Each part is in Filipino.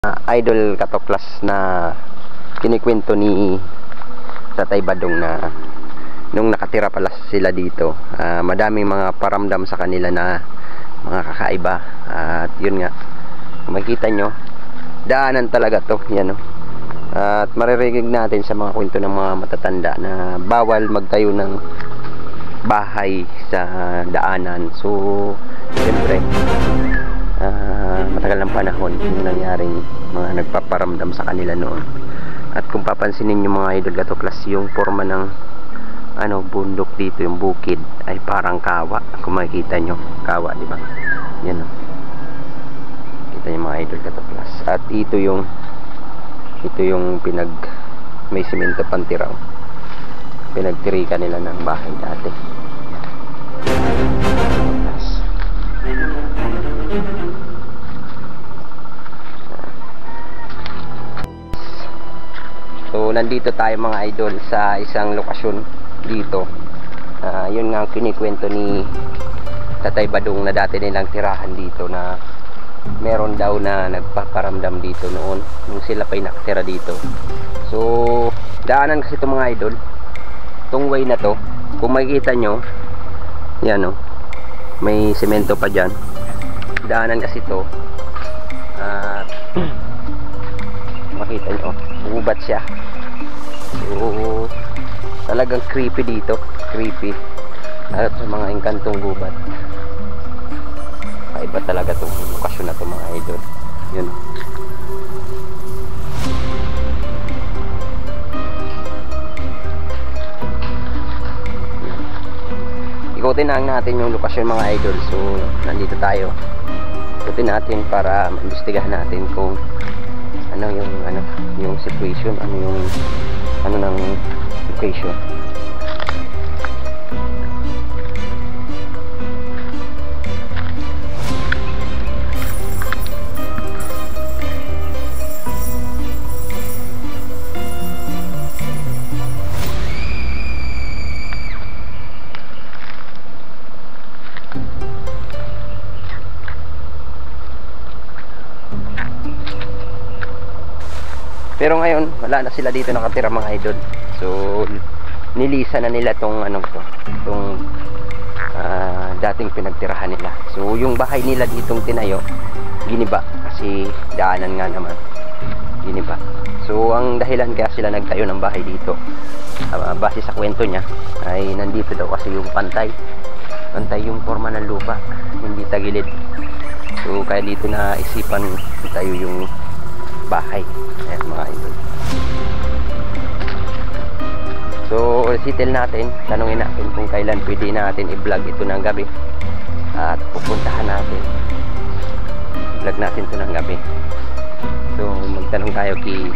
Idol Katoklas na kinikwento ni Tatay Badong na nung nakatira pala sila dito, madaming mga paramdam sa kanila na mga kakaiba. At yun nga, makikita nyo, daanan talaga to, yan o. At maririnig natin sa mga kwento ng mga matatanda na bawal magtayo ng bahay sa daanan. So siyempre, matagal ng panahon yung nangyaring mga nagpaparamdam sa kanila noon. At kung papansinin nyo mga idol Katoklas, yung forma ng bundok dito, yung bukid ay parang kawa. Kung makikita nyo, kawa, di ba? Yan o. Kita nyo mga idol Katoklas. At ito yung may simento pantiraw. Pinagtirikan nila ng bahay dati. So nandito tayo mga idol sa isang lokasyon dito. Yun nga ang kinikwento ni Tatay Badong na dati nilang tirahan dito, na meron daw na nagpaparamdam dito noon nung sila pa'y nakatira dito. So daanan kasi ito mga idol, itong way na to, kung makikita nyo, yan o, may semento pa dyan. Daanan kasi ito, makita nyo, bubat siya. So talagang creepy dito, creepy. At sa mga engkantong gubat, iba talaga itong lokasyon na ito mga idol. Yun. Ikutin na natin yung lokasyon mga idol. So nandito tayo, ikutin natin para maimbestigahan natin kung yung situation, ng location. Pero ngayon, wala na sila dito nakatira mga idol. So nilisa na nila tong dating pinagtirahan nila. So yung bahay nila ditong tinayo, giniba kasi daanan nga naman, giniba. So ang dahilan kaya sila nagtayo ng bahay dito, base sa kwento niya, ay nandito daw kasi yung pantay yung forma ng lupa, hindi tagilid. So kaya dito na isipan tayo yung bahay. Ayan mga idol. So settle natin, tanungin natin kung kailan pwede natin i-vlog ito ng gabi. At pupuntahan natin, i-vlog natin ito ng gabi. So magtanong tayo kay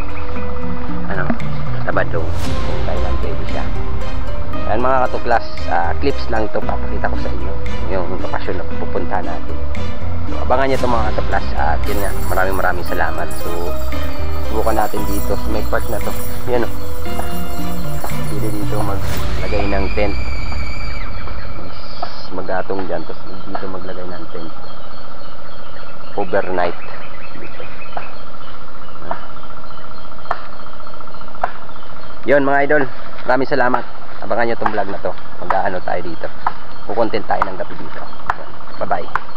Tabadong kung kailan pwede siya. Ayan mga Katoklas, clips lang ito, papakita ko sa inyo yung lokasyon na pupuntahan natin. So abangan nyo ito mga Katoklas. At yun nga, maraming salamat. So subukan natin dito sa may part na to. Yan o, pwede dito maglagay ng tent, magatong dyan, tapos dito maglagay ng tent overnight dito. Yun mga idol, maraming salamat. Abangan nyo itong vlog na to. Mag-aano tayo dito, kukontent tayo ng gabi dito. Bye bye.